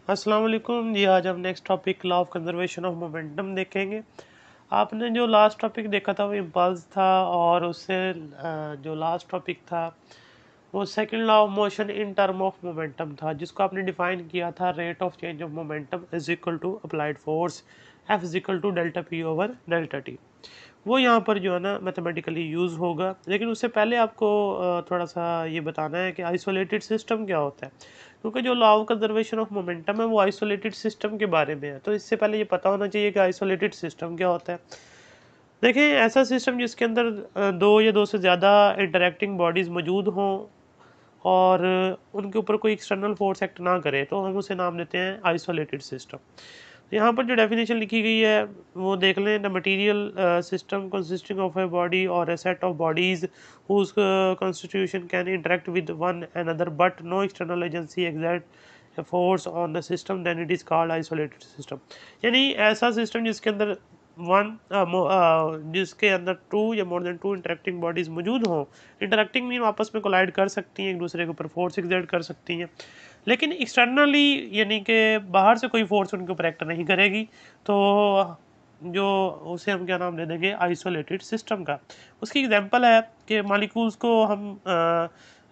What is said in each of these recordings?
अस्सलाम वालेकुम जी। आज हम next topic law of conservation of momentum देखेंगे। आपने जो लास्ट टॉपिक देखा था वो इम्पल्स था, और उससे जो लास्ट टॉपिक था वो second law of motion in term of momentum था, जिसको आपने डिफाइन किया था rate of change of momentum is equal to applied force F is equal to delta P over delta T. वो यहाँ पर जो है ना मैथमेटिकली यूज़ होगा, लेकिन उससे पहले आपको थोड़ा सा ये बताना है कि आइसोलेटेड सिस्टम क्या होता है, क्योंकि जो law of conservation of momentum है वो आइसोलेटेड सिस्टम के बारे में है। तो इससे पहले ये पता होना चाहिए कि आइसोलेटेड सिस्टम क्या होता है। देखें, ऐसा सिस्टम जिसके अंदर दो या दो से ज़्यादा इंटरेक्टिंग बॉडीज़ मौजूद हों और उनके ऊपर कोई एक्सटर्नल फोर्स एक्ट ना करे, तो हम उसे नाम देते हैं आइसोलेटेड सिस्टम। यहाँ पर जो डेफिनेशन लिखी गई है वो देख लें। The material system consisting of a body और a set of bodies whose constitution can interact with one another but no external agency exert a force on the system, then it is called isolated system। यानी ऐसा system जिसके अंदर जिसके अंदर two या more than two interacting bodies मौजूद हों। Interacting mean आपस में कोलाइड कर सकती हैं, एक दूसरे के ऊपर फोर्स एक्सर्ट कर सकती हैं, लेकिन एक्सटर्नली यानी कि बाहर से कोई फोर्स उनके ऊपर एक्ट नहीं करेगी। तो जो उसे हम क्या नाम दे देंगे, आइसोलेटेड सिस्टम का। उसकी एग्जांपल है कि मॉलिक्यूल्स को हम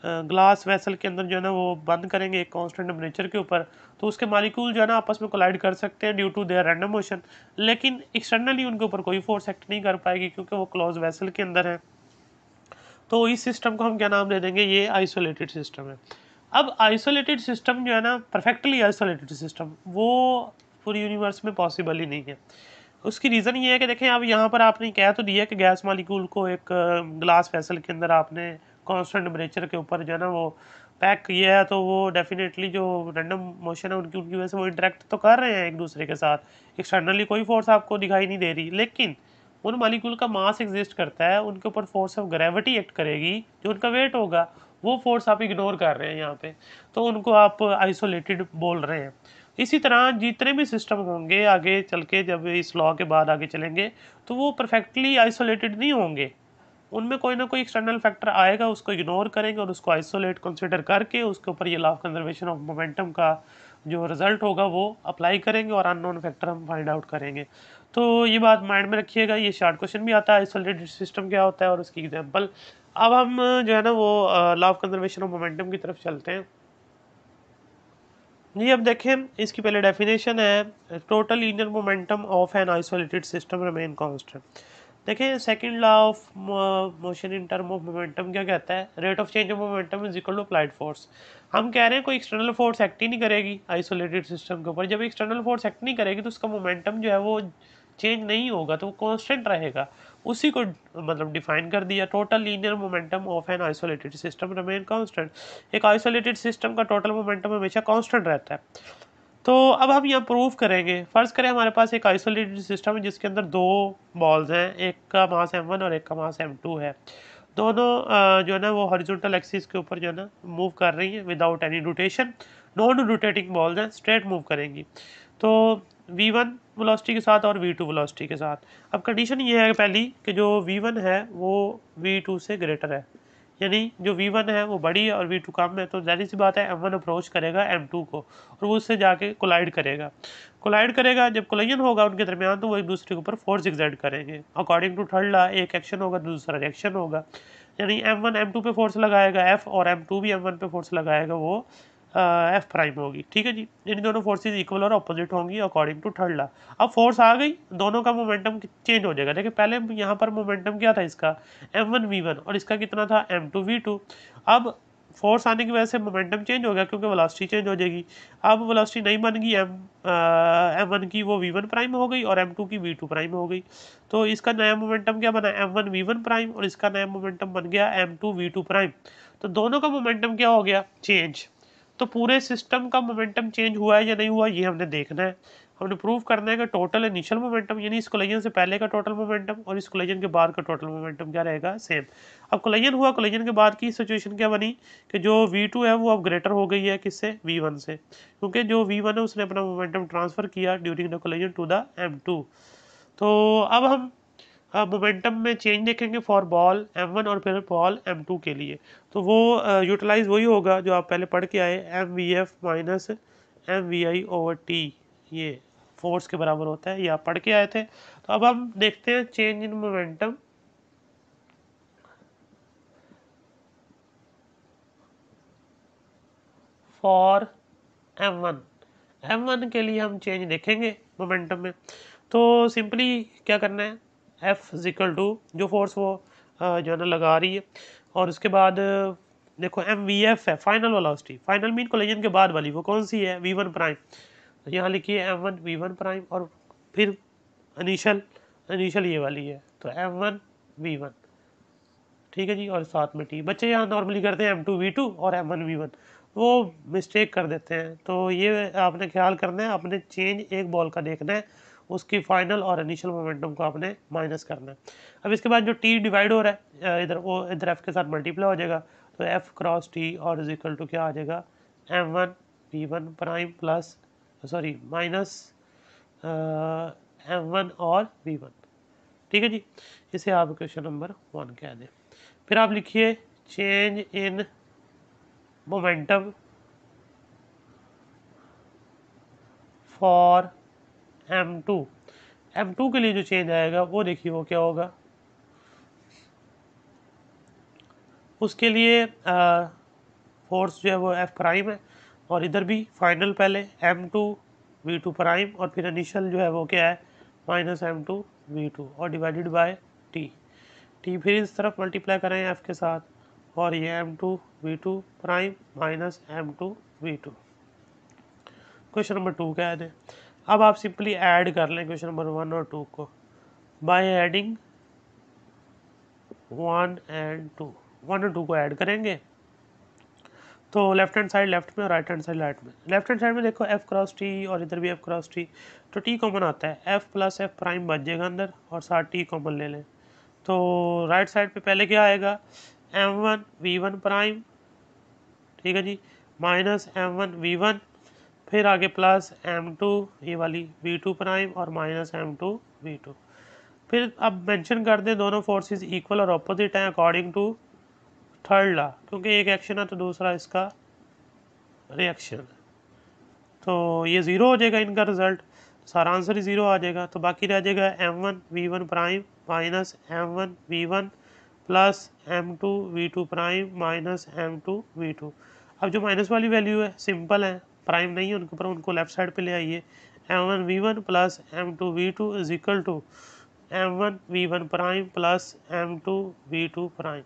ग्लास वेसल के अंदर जो है ना वो बंद करेंगे एक कांस्टेंट टेम्परेचर के ऊपर, तो उसके मॉलिक्यूल जो है ना आपस में कोलाइड कर सकते हैं due to their random motion, लेकिन एक्सटर्नली उनके ऊपर कोई फोर्स एक्ट नहीं कर पाएगी क्योंकि वो क्लोज वेसल के अंदर है। तो इस सिस्टम को हम क्या नाम दे देंगे, ये आइसोलेटेड सिस्टम है। अब आइसोलेटेड सिस्टम जो है ना, परफेक्टली आइसोलेटेड सिस्टम, वो पूरी यूनिवर्स में पॉसिबल ही नहीं है। उसकी रीज़न ये है कि देखें, अब यहाँ पर आपने कह तो दिया कि गैस मॉलिक्यूल को एक ग्लास वेसल के अंदर आपने कांस्टेंट टेम्परेचर के ऊपर जो है ना वो पैक किया है, तो वो डेफिनेटली जो रैंडम मोशन है उनकी उनकी वजह से वो इंटरेक्ट तो कर रहे हैं एक दूसरे के साथ। एक्सटर्नली कोई फोर्स आपको दिखाई नहीं दे रही, लेकिन उन मॉलिक्यूल का मास एग्जिस्ट करता है, उनके ऊपर फोर्स ऑफ ग्रेविटी एक्ट करेगी, जो उनका वेट होगा वो फोर्स आप इग्नोर कर रहे हैं यहाँ पे, तो उनको आप आइसोलेटेड बोल रहे हैं। इसी तरह जितने भी सिस्टम होंगे आगे चल के, जब इस लॉ के बाद आगे चलेंगे, तो वो परफेक्टली आइसोलेटेड नहीं होंगे। उनमें कोई ना कोई एक्सटर्नल फैक्टर आएगा, उसको इग्नोर करेंगे और उसको आइसोलेट कंसिडर करके उसके ऊपर ये law of conservation of momentum का जो रिजल्ट होगा वो अप्लाई करेंगे और अननोन फैक्टर हम फाइंड आउट करेंगे। तो ये बात माइंड में रखिएगा, ये शॉर्ट क्वेश्चन भी आता है आइसोलेटेड सिस्टम क्या होता है और उसकी एग्जांपल। अब हम जो है ना वो law of conservation of momentum की तरफ चलते हैं जी। अब देखें, इसकी पहले डेफिनेशन है, total linear momentum of an isolated system remain constant. देखें, second law of motion in term of momentum क्या कहता है, rate of change of momentum is equal to applied force. हम कह रहे हैं कोई एक्सटर्नल फोर्स एक्ट ही नहीं करेगी आइसोलेटेड सिस्टम के ऊपर। जब एक्सटर्नल फोर्स एक्ट नहीं करेगी तो उसका मोमेंटम जो है वो चेंज नहीं होगा, तो वो कांस्टेंट रहेगा। उसी को मतलब डिफाइन कर दिया, total linear momentum of an isolated system remain constant. एक आइसोलेटेड सिस्टम का टोटल मोमेंटम हमेशा कांस्टेंट रहता है। तो अब हम यहाँ प्रूव करेंगे। फर्ज करें हमारे पास एक आइसोलेटेड सिस्टम है जिसके अंदर दो बॉल्स हैं, एक का मास m1 और एक का मास m2 है। दोनों जो है ना वो हॉरिजॉन्टल एक्सिस के ऊपर जो है ना मूव कर रही है without any rotation. Non rotating balls हैं, स्ट्रेट मूव करेंगी। तो v1 वेलोसिटी के साथ और v2 वेलोसिटी के साथ। अब कंडीशन ये है पहली कि जो v1 है वो v2 से ग्रेटर है, यानी जो v1 है वो बड़ी है और v2 कम है, तो जाहिर सी बात है m1 अप्रोच करेगा m2 को और वो उससे जाके कोलाइड करेगा। जब कोलिजन होगा उनके दरमियान, तो वो एक दूसरे के ऊपर फोर्स एक्सर्ट करेंगे। अकॉर्डिंग टू थर्ड लॉ, एक एक्शन होगा दूसरा रिएक्शन होगा, यानी m1 m2 पे फोर्स लगाएगा f और m2 भी m1 पे फोर्स लगाएगा, वो एफ प्राइम होगी। ठीक है जी, इन दोनों फोर्सेज इक्वल और अपोजिट होंगी अकॉर्डिंग टू थर्ड लॉ। अब फोर्स आ गई, दोनों का मोमेंटम चेंज हो जाएगा। देखिए, पहले यहाँ पर मोमेंटम क्या था इसका, m1 v1, और इसका कितना था m2 v2। अब फोर्स आने की वजह से मोमेंटम चेंज हो गया क्योंकि वेलोसिटी चेंज हो जाएगी। अब वेलोसिटी नहीं बन गई m1 की, वो v1 प्राइम हो गई, और m2 की v2 प्राइम हो गई। तो इसका नया मोमेंटम क्या बना, m1 v1 प्राइम, और इसका नया मोमेंटम बन गया m2 v2 प्राइम। तो दोनों का मोमेंटम क्या हो गया, चेंज। तो पूरे सिस्टम का मोमेंटम चेंज हुआ है या नहीं हुआ, ये हमने देखना है। हमने प्रूव करना है कि टोटल इनिशियल मोमेंटम, यानी इस कोलिजन से पहले का टोटल मोमेंटम और इस कोलिजन के बाद का टोटल मोमेंटम क्या रहेगा, सेम। अब कोलिजन हुआ, कोलिजन के बाद की सिचुएशन क्या बनी कि जो v2 है वो अब ग्रेटर हो गई है किससे, v1 से, क्योंकि जो v1 है उसने अपना मोमेंटम ट्रांसफर किया during the collision to the m2। तो अब हम मोमेंटम में चेंज देखेंगे फॉर बॉल m1 और फिर बॉल m2 के लिए। तो वो यूटिलाइज वही होगा जो आप पहले पढ़ के आए, mvf माइनस mvi/t, ये फोर्स के बराबर होता है, ये आप पढ़ के आए थे। तो अब हम देखते हैं change in momentum for m1 के लिए हम चेंज देखेंगे मोमेंटम में। तो सिंपली क्या करना है, F इक्वल टू जो फोर्स वो जो है ना लगा रही है, और उसके बाद देखो mvf है final velocity, final mean collision के बाद वाली, वो कौन सी है, v1 प्राइम। तो यहाँ लिखिए m1 v1 प्राइम, और फिर इनिशियल ये वाली है, तो m1 v1, ठीक है जी, और साथ में t। बच्चे यहाँ नॉर्मली करते हैं m2 v2 और m1 v1, वो मिस्टेक कर देते हैं। तो ये आपने ख्याल करना है, आपने चेंज एक बॉल का देखना है, उसकी फाइनल और इनिशियल मोमेंटम को आपने माइनस करना है। अब इसके बाद जो टी डिवाइड हो रहा है इधर, वो इधर एफ के साथ मल्टीप्लाई हो जाएगा, तो एफ क्रॉस टी और इज इक्वल टू क्या आ जाएगा, m1 v1 prime plus sorry minus m1 और v1, ठीक है जी। इसे आप क्वेश्चन नंबर 1 कह दें। फिर आप लिखिए change in momentum for m2 के लिए जो चेंज आएगा वो देखिए वो क्या होगा। उसके लिए फोर्स जो है वो F प्राइम है, और इधर भी फाइनल पहले m2 v2 प्राइम, और फिर इनिशियल जो है वो क्या है माइनस m2 v2 और डिवाइडेड बाय t। फिर इस तरफ मल्टीप्लाई करें F के साथ, और ये m2 v2 prime minus m2 v2। Question number 2 कह दें। अब आप सिंपली ऐड कर लें क्वेश्चन नंबर 1 और 2 को बाय एडिंग 1 और 2 को ऐड करेंगे, तो लेफ्ट हैंड साइड लेफ्ट में और राइट हैंड साइड राइट में। लेफ्ट हैंड साइड में देखो F क्रॉस टी और इधर भी F क्रॉस टी, तो टी कॉमन आता है, F प्लस F प्राइम बच जाएगा अंदर, और साथ टी कॉमन ले लें। तो राइट साइड पे पहले क्या आएगा, m1 v1 प्राइम, ठीक है जी, माइनस m1 v1, फिर आगे प्लस m2 ये वाली v2 प्राइम और माइनस m2 v2। फिर अब मेंशन कर दें दोनों फोर्सेस इक्वल और ऑपोजिट हैं अकॉर्डिंग टू थर्ड लॉ, क्योंकि एक एक्शन है तो दूसरा इसका रिएक्शन, तो ये ज़ीरो हो जाएगा इनका रिजल्ट, सारा आंसर ही ज़ीरो आ जाएगा। तो बाकी रह जाएगा m1 v1 prime minus m1 v1 plus m2 v2 prime minus m2 v2। अब जो माइनस वाली वैल्यू है सिंपल है, प्राइम नहीं है उनके ऊपर, उनको लेफ्ट साइड पे ले आइए, m1 v1 plus m2 v2 is equal to m1 v1 prime plus m2 v2 prime.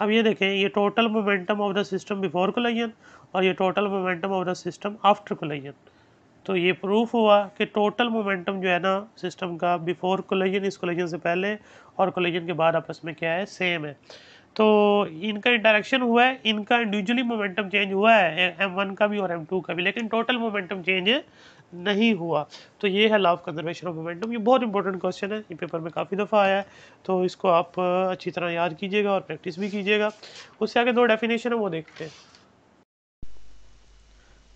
अब ये देखें, ये total momentum of the system before collision और ये total momentum of the system after collision. तो ये प्रूफ हुआ कि टोटल मोमेंटम जो है ना सिस्टम का बिफोर कोलिजन, इस कोलिजन से पहले और कोलिजन के बाद आपस में क्या है, सेम है। तो इनका इंटरेक्शन हुआ है, इनका इंडिविजुअली मोमेंटम चेंज हुआ है m1 का भी और m2 का भी, लेकिन टोटल मोमेंटम चेंज नहीं हुआ। तो ये है law of conservation of momentum. ये बहुत इंपॉर्टेंट क्वेश्चन है, ये पेपर में काफ़ी दफ़ा आया है, तो इसको आप अच्छी तरह याद कीजिएगा और प्रैक्टिस भी कीजिएगा। उससे आगे 2 डेफिनेशन है वो देखते हैं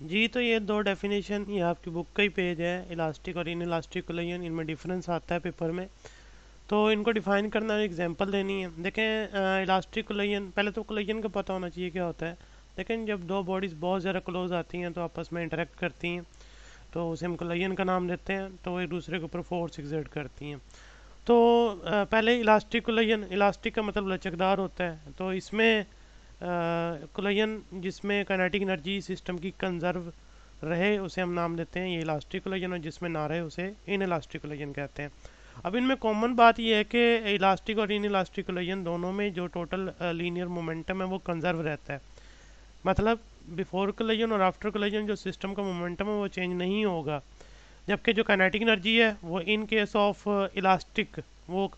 जी। तो ये 2 डेफिनेशन ये आपकी बुक का ही पेज है, इलास्टिक और इन इलास्टिक कोलिजन, इनमें डिफरेंस आता है पेपर में, तो इनको डिफाइन करना है, एग्जांपल देनी है। देखें इलास्टिक कोलिजन, पहले तो कोलिजन का पता होना चाहिए क्या होता है। लेकिन जब 2 बॉडीज़ बहुत ज़्यादा क्लोज आती हैं तो आपस में इंटरेक्ट करती हैं, तो उसे हम कोलिजन का नाम देते हैं, तो वो एक दूसरे के ऊपर फोर्स एक्सर्ट करती हैं। तो पहले इलास्टिक कोलिजन, इलास्टिक का मतलब लचकदार होता है, तो इसमें कोलिजन जिसमें काइनेटिक एनर्जी सिस्टम की कंजर्व रहे उसे हम नाम देते हैं ये इलास्टिक कोलिजन, और जिसमें ना रहे उसे इन इलास्टिक कोलिजन कहते हैं। अब इनमें कॉमन बात यह है कि इलास्टिक और इन इलास्टिक कोलिजन दोनों में जो टोटल लीनियर मोमेंटम है वो कंजर्व रहता है, मतलब बिफोर कोलिजन और आफ्टर कोलिजन जो सिस्टम का मोमेंटम है वो चेंज नहीं होगा, जबकि जो काइनेटिक एनर्जी है वो इन केस ऑफ इलास्टिक वो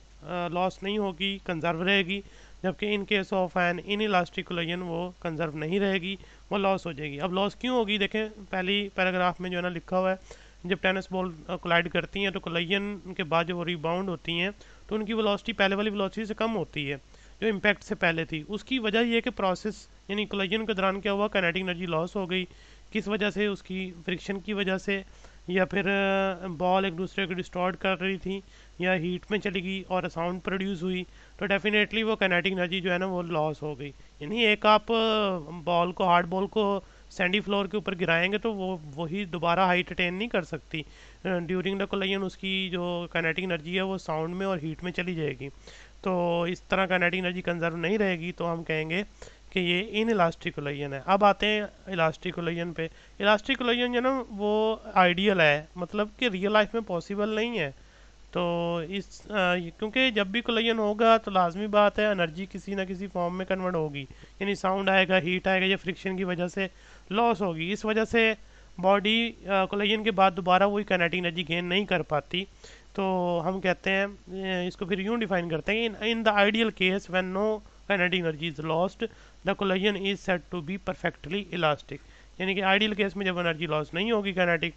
लॉस नहीं होगी, कंजर्व रहेगी, जबकि in case of an inelastic collision वो कंजर्व नहीं रहेगी, वो लॉस हो जाएगी। अब लॉस क्यों होगी, देखें पहली पैराग्राफ में जो है ना लिखा हुआ है, जब टेनिस बॉल कोलाइड करती हैं तो कोलिजन के बाद जब वो रिबाउंड होती हैं तो उनकी वेलोसिटी पहले वाली वेलोसिटी से कम होती है जो इम्पैक्ट से पहले थी। उसकी वजह ये कि प्रोसेस यानी कोलिजन के दौरान क्या हुआ, काइनेटिक एनर्जी लॉस हो गई, किस वजह से, उसकी फ्रिक्शन की वजह से, या फिर बॉल एक दूसरे को डिस्टॉर्ट कर रही थी, या हीट में चली गई और साउंड प्रोड्यूस हुई, तो डेफिनेटली वो काइनेटिक एनर्जी जो है ना वो लॉस हो गई। यानी एक आप बॉल को, हार्ड बॉल को सैंडी फ्लोर के ऊपर गिराएंगे तो वो वही दोबारा हाइट अटेन नहीं कर सकती। ड्यूरिंग द कोलिजन उसकी जो काइनेटिक एनर्जी है वो साउंड में और हीट में चली जाएगी, तो इस तरह काइनेटिक एनर्जी कंजर्व नहीं रहेगी, तो हम कहेंगे कि ये इन इलास्टिक कोलिजन है। अब आते हैं इलास्टिक कोलिजन पे। इलास्टिक कोलिजन जो ना वो आइडियल है, मतलब कि रियल लाइफ में पॉसिबल नहीं है। तो क्योंकि जब भी कोलिजन होगा तो लाजमी बात है एनर्जी किसी ना किसी फॉर्म में कन्वर्ट होगी, यानी साउंड आएगा, हीट आएगा, या फ्रिक्शन की वजह से लॉस होगी। इस वजह से बॉडी कोलिजन के बाद दोबारा वही काइनेटिक एनर्जी गेन नहीं कर पाती। तो हम कहते हैं इसको फिर यूं डिफाइन करते हैं, in the ideal case when no kinetic energy is lost the collision is said to be perfectly elastic. यानी कि आइडियल केस में जब एनर्जी लॉस नहीं होगी काइनेटिक,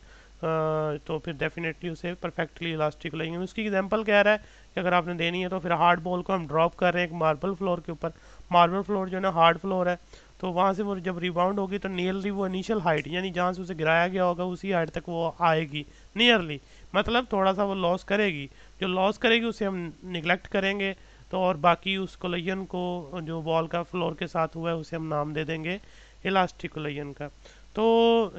तो फिर डेफिनेटली उसे परफेक्टली इलास्टिक लगेंगे। उसकी एग्जांपल कह रहा है कि अगर आपने देनी है तो फिर हार्ड बॉल को हम ड्रॉप कर रहे हैं एक मार्बल फ्लोर के ऊपर। मार्बल फ्लोर जो है ना हार्ड फ्लोर है, तो वहाँ से वो जब रिबाउंड होगी तो नियरली वो इनिशियल हाइट, यानी जहाँ से उसे गिराया गया होगा उसी हाइट तक वो आएगी नियरली, मतलब थोड़ा सा वो लॉस करेगी। जो लॉस करेगी उसे हम निगलेक्ट करेंगे, तो और बाकी उस कोलिजन को जो बॉल का फ्लोर के साथ हुआ है उसे हम नाम दे देंगे इलास्टिक कोलिजन का। तो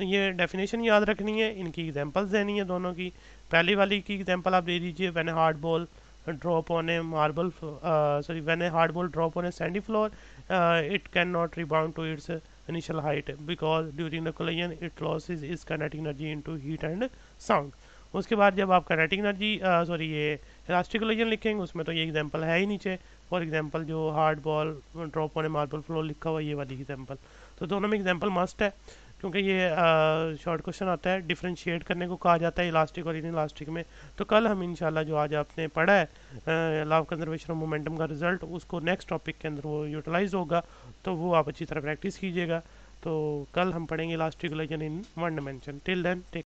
ये डेफिनेशन याद रखनी है, इनकी एग्जांपल्स देनी है दोनों की। पहली वाली की एग्जांपल आप दे दीजिए, when a hard ball drop on A marble sorry when a hard ball drop on A Sandy floor it cannot rebound to its initial height because during the collision it loses its kinetic energy into heat and sound। उसके बाद जब आप kinetic energy sorry ये elastic collision लिखेंगे उसमें तो ये example है ही नीचे। फॉर एग्जांपल जो hard ball drop on A marble floor लिखा हुआ है, ये वाली एग्जांपल, तो दोनों में एग्जांपल मस्ट है, क्योंकि ये शॉर्ट क्वेश्चन आता है, डिफरेंशिएट करने को कहा जाता है इलास्टिक और इन इलास्टिक में। तो कल हम इंशाल्लाह जो आज आपने पढ़ा है law of conservation of momentum का रिजल्ट, उसको नेक्स्ट टॉपिक के अंदर वो यूटिलाइज होगा, तो वो आप अच्छी तरह प्रैक्टिस कीजिएगा। तो कल हम पढ़ेंगे elastic collision in one dimension. Till then take